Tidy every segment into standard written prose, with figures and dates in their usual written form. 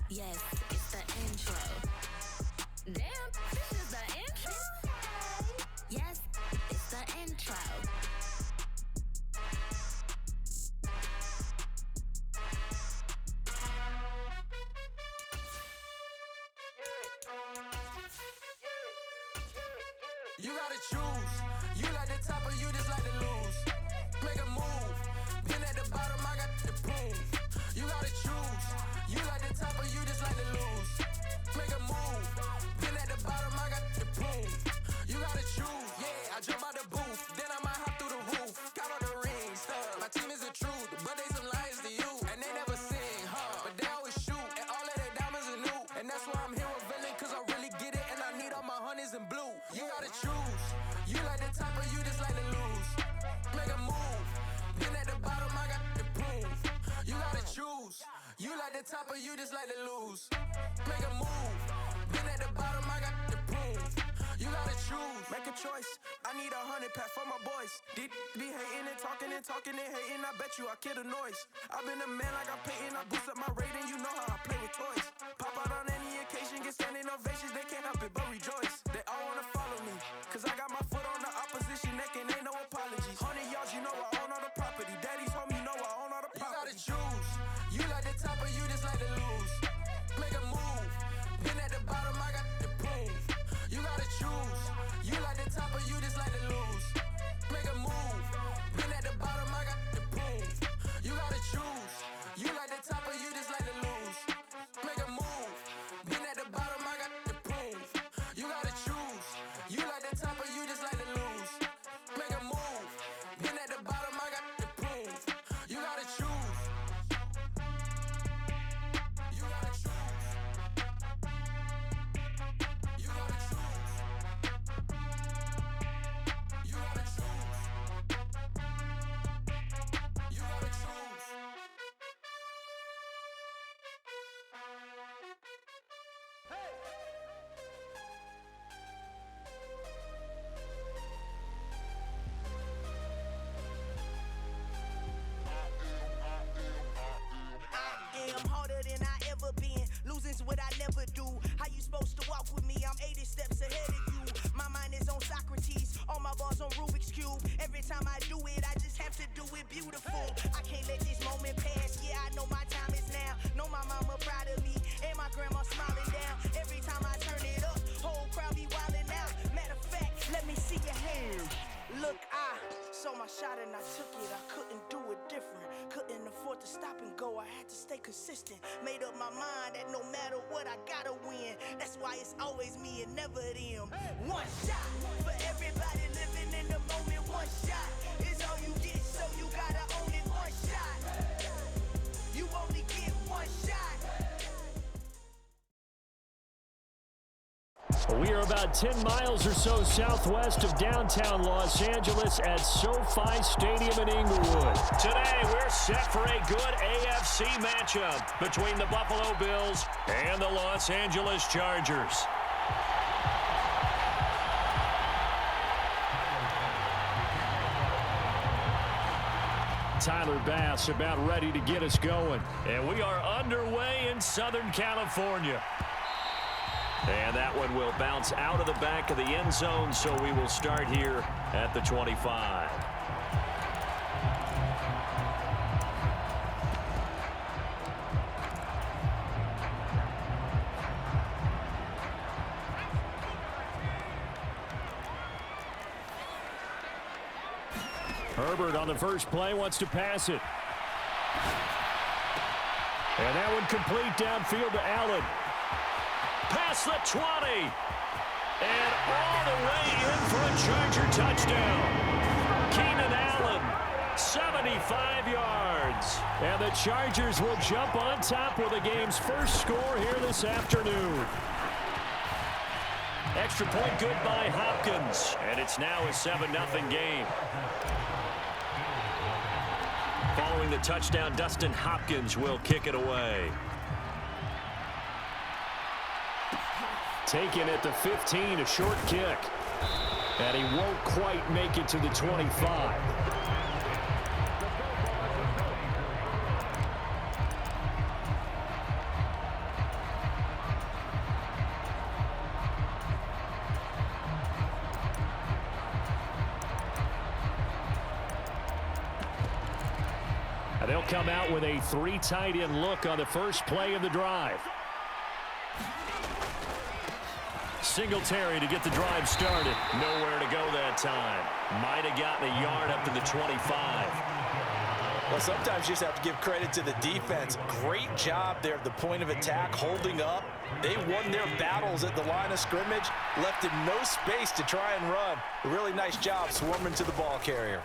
Yes, it's the intro. Damn, this is the intro? Yes, it's the intro. You gotta choose. You like the top or you just like to lose. Make a move. Been at the bottom, I got the prove. You gotta choose. You like the top or you just like to lose. Make a move. Been at the bottom, I got the prove. You gotta choose. Yeah, I jump out the booth. Then I might hop through the roof. Count on the rings, stuff. My team is the truth, but they some liars to you. And they never sing, but they always shoot. And all of their diamonds are new. And that's why I'm here with villain, cause I really get it. And I need all my honeys in blue. You gotta choose. You like the top or you just like to lose. Make a move. Been at the bottom, I got the proof. You gotta choose. You like the top or you just like to lose. Make a move. Been at the bottom, I got the proof. You gotta choose. Make a choice. I need 100 pack for my boys. Be hating and talking and talking and hating. I bet you I kill the noise. I've been a man like I'm Peyton. I boost up my rating. You know how I play with toys. Pop out on any occasion, get standing ovations. They can't help it but rejoice. They all wanna follow me, cause I got my foot on the opposition neck and ain't no apologies. 100 yards, you know I own all the property. Daddy's home, you know I own all the property. You gotta choose. You like the top or you just like to lose. Make a move. Been at the bottom, I got the proof. You gotta choose. You like the top or you just like to lose. Make a move. Been at the bottom, I got the proof. You gotta choose. You like the top or you just like to lose. Make a move. Been at the bottom, I got the proof. You gotta choose. You like the top or you just like to lose. Make a move. Been at the bottom, I got the proof. You gotta choose. You gotta choose. You gotta choose. You gotta choose. You gotta choose. I'm harder than I ever been. Losing's what I never do. How you supposed to walk with me? I'm 80 steps ahead of you. My mind is on Socrates. All my bars on Rubik's Cube. Every time I do it, I just have to do it beautiful. I can't let this moment pass. Yeah, I know my time is now. Know my mama proud of me. And my grandma smiling down. Every time I turn it up, whole crowd be wildin' out. Matter of fact, let me see your hands. Look, I saw my shot and I took it. I couldn't do it different. Couldn't afford to stop and go. I had to stay consistent. Made up my mind that no matter what, I gotta win. That's why it's always me and never them. One shot for everybody living in the moment. One shot is all you get, so you gotta own it. One shot. You only get one shot. We are about 10 miles or so southwest of downtown Los Angeles at SoFi Stadium in Inglewood. Today, we're set for a good AFC matchup between the Buffalo Bills and the Los Angeles Chargers. Tyler Bass about ready to get us going. And we are underway in Southern California. And that one will bounce out of the back of the end zone, so we will start here at the 25. Herbert on the first play wants to pass it. And that one complete downfield to Allen. Past the 20. And all the way in for a Charger touchdown. Keenan Allen, 75 yards. And the Chargers will jump on top with the game's first score here this afternoon. Extra point good by Hopkins. And it's now a 7-0 game. Following the touchdown, Dustin Hopkins will kick it away. Taken at the 15, a short kick. And he won't quite make it to the 25. And they'll come out with a 3 tight end look on the first play of the drive. Singletary to get the drive started. Nowhere to go that time. Might have gotten a yard up to the 25. Well, sometimes you just have to give credit to the defense. Great job there at the point of attack, holding up. They won their battles at the line of scrimmage, left him no space to try and run. A really nice job swarming to the ball carrier.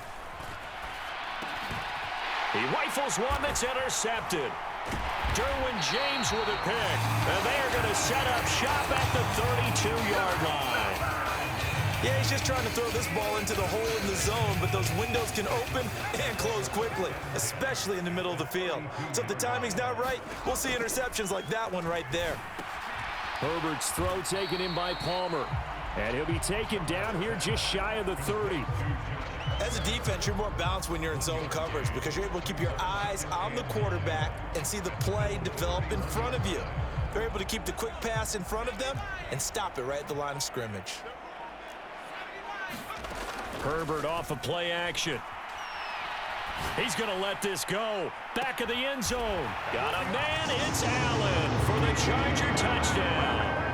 He rifles one that's intercepted. Derwin James with a pick. And they are going to set up shop at the 32-yard line. Yeah, he's just trying to throw this ball into the hole in the zone, but those windows can open and close quickly, especially in the middle of the field. So if the timing's not right, we'll see interceptions like that one right there. Herbert's throw taken in by Palmer. And he'll be taken down here just shy of the 30. As a defense, you're more balanced when you're in zone coverage because you're able to keep your eyes on the quarterback and see the play develop in front of you. You're able to keep the quick pass in front of them and stop it right at the line of scrimmage. Herbert off of play action. He's going to let this go. Back of the end zone. Got a man. It's Allen for the Charger touchdown.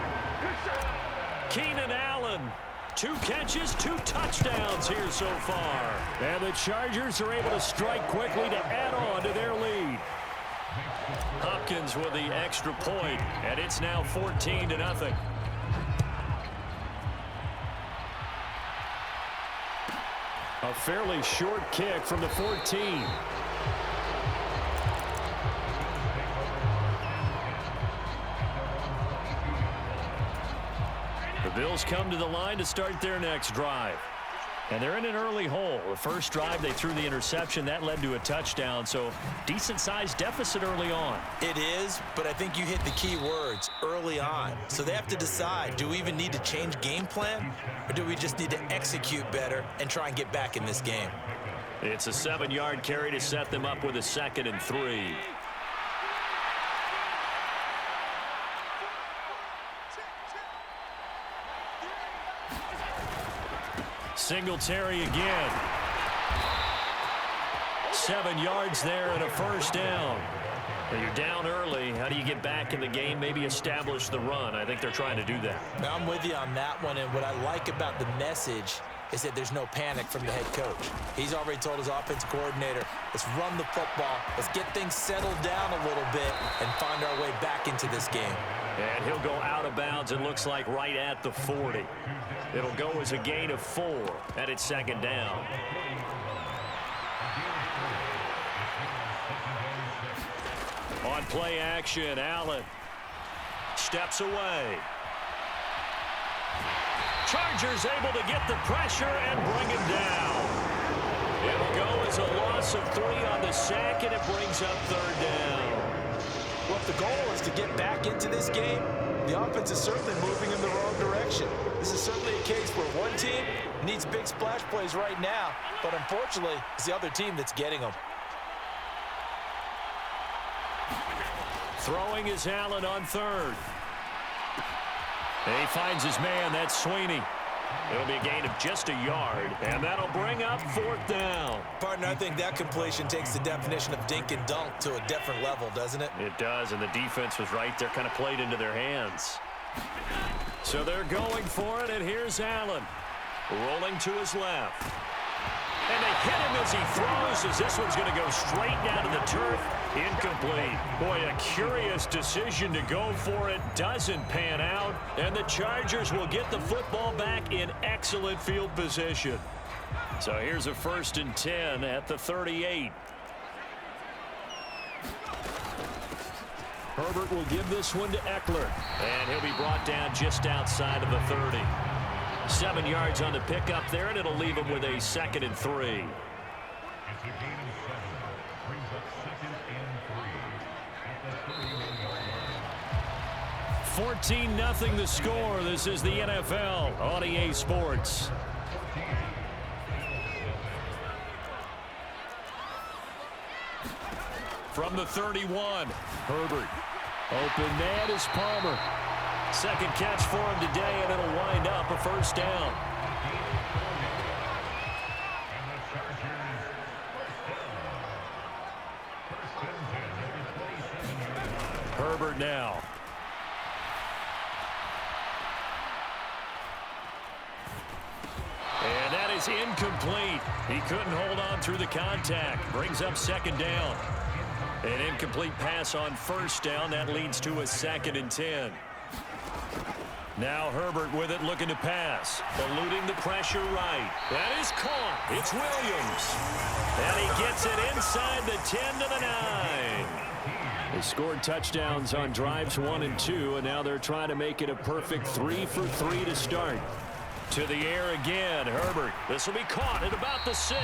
Keenan Allen. 2 catches, 2 touchdowns here so far. And the Chargers are able to strike quickly to add on to their lead. Hopkins with the extra point, and it's now 14-0. A fairly short kick from the 14. The Bills come to the line to start their next drive. And they're in an early hole. The first drive, they threw the interception. That led to a touchdown, so decent-sized deficit early on. It is, but I think you hit the key words, early on. So they have to decide, do we even need to change game plan, or do we just need to execute better and try and get back in this game? It's a 7-yard carry to set them up with a 2nd and 3. Singletary again. 7 yards there and a first down. Well, you're down early. How do you get back in the game? Maybe establish the run. I think they're trying to do that. Now, I'm with you on that one, and what I like about the message is that there's no panic from the head coach. He's already told his offensive coordinator, let's run the football, let's get things settled down a little bit and find our way back into this game. And he'll go out of bounds, it looks like, right at the 40. It'll go as a gain of 4, and it's 2nd down. On play action, Allen steps away. Chargers able to get the pressure and bring him down. It'll go as a loss of 3 on the sack, and it brings up 3rd down. Well, if the goal is to get back into this game, the offense is certainly moving in the wrong direction. This is certainly a case where one team needs big splash plays right now, but unfortunately, it's the other team that's getting them. Throwing is Allen on 3rd. And he finds his man. That's Sweeney. It'll be a gain of just a yard, and that'll bring up 4th down. Partner, I think that completion takes the definition of dink and dunk to a different level, doesn't it? It does, and the defense was right there, kind of played into their hands. So they're going for it, and here's Allen. Rolling to his left. And they hit him as he throws, as this one's going to go straight down to the turf. Incomplete. Boy, a curious decision to go for it. Doesn't pan out. And the Chargers will get the football back in excellent field position. So here's a 1st and 10 at the 38. Herbert will give this one to Eckler. And he'll be brought down just outside of the 30. 7 yards on the pickup there, and it'll leave him with a 2nd and 3. 14-0 the score. This is the NFL on EA Sports. From the 31, Herbert. Open man is Palmer. 2nd catch for him today, and it'll wind up a 1st down. Herbert now. And that is incomplete. He couldn't hold on through the contact. Brings up second down. An incomplete pass on first down. That leads to a 2nd and 10. Now Herbert with it, looking to pass. Eluding the pressure right. That is caught. It's Williams. And he gets it inside the 10 to the 9. They scored touchdowns on drives 1 and 2, and now they're trying to make it a perfect 3 for 3 to start. To the air again, Herbert. This will be caught at about the 6.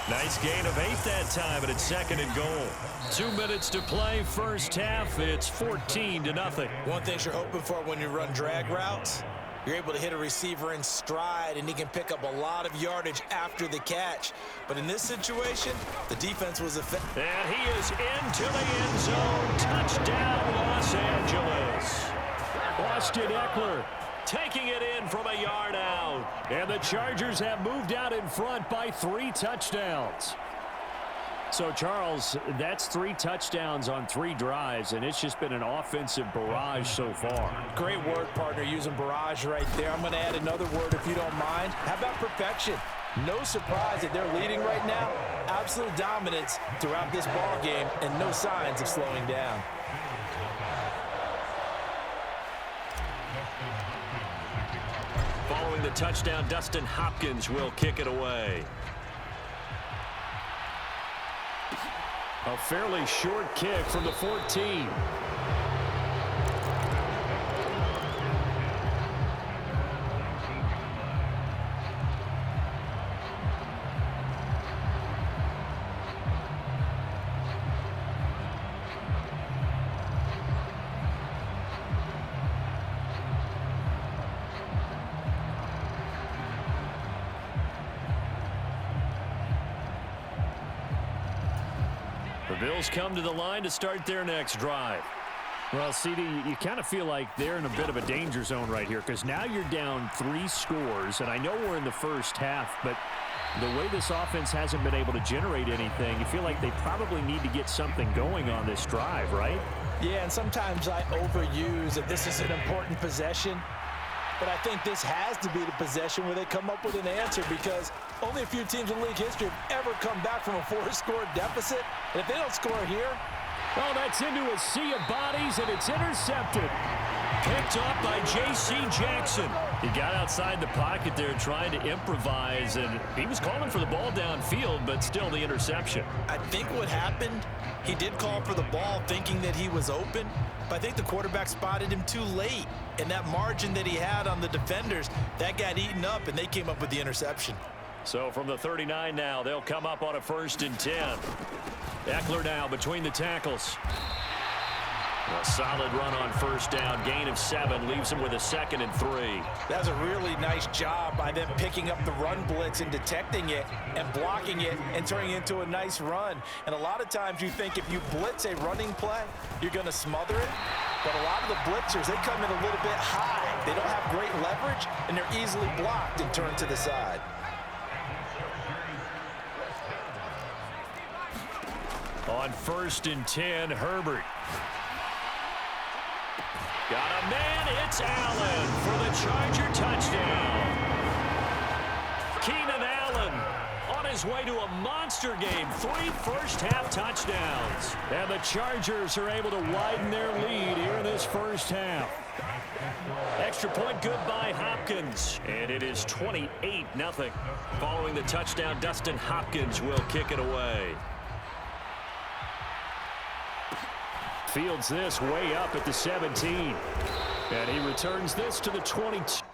Nice gain of 8 that time, and it's 2nd and goal. 2 minutes to play, first half. It's 14-0. One thing you're hoping for when you run drag routes, you're able to hit a receiver in stride, and he can pick up a lot of yardage after the catch. But in this situation, the defense was effective. And he is into the end zone. Touchdown, Los Angeles. Austin Eckler taking it in from a yard out. And the Chargers have moved out in front by 3 touchdowns. So, Charles, that's 3 touchdowns on 3 drives, and it's just been an offensive barrage so far. Great word, partner, using barrage right there. I'm going to add another word if you don't mind. How about perfection? No surprise that they're leading right now. Absolute dominance throughout this ball game and no signs of slowing down. Following the touchdown, Dustin Hopkins will kick it away. A fairly short kick from the 14. The Bills come to the line to start their next drive. Well, CD, you kind of feel like they're in a bit of a danger zone right here because now you're down 3 scores, and I know we're in the first half, but the way this offense hasn't been able to generate anything, you feel like they probably need to get something going on this drive, right? Yeah, and sometimes I overuse that this is an important possession. But I think this has to be the possession where they come up with an answer because only a few teams in league history have ever come back from a 4-score deficit. And if they don't score here... Oh, that's into a sea of bodies, and it's intercepted. Picked off by J.C. Jackson. He got outside the pocket there trying to improvise, and he was calling for the ball downfield, but still the interception. I think what happened, he did call for the ball thinking that he was open, but I think the quarterback spotted him too late. And that margin that he had on the defenders, that got eaten up, and they came up with the interception. So from the 39 now, they'll come up on a 1st and 10. Eckler now between the tackles. A solid run on first down. Gain of 7 leaves him with a 2nd and 3. That's a really nice job by them picking up the run blitz and detecting it and blocking it and turning it into a nice run. And a lot of times you think if you blitz a running play, you're going to smother it. But a lot of the blitzers, they come in a little bit high. They don't have great leverage, and they're easily blocked and turned to the side. On 1st and 10, Herbert. Got a man, it's Allen for the Charger touchdown. Keenan Allen on his way to a monster game. 3 first-half touchdowns. And the Chargers are able to widen their lead here in this first half. Extra point good by Hopkins. And it is 28-0. Following the touchdown, Dustin Hopkins will kick it away. Fields this way up at the 17. And he returns this to the 22.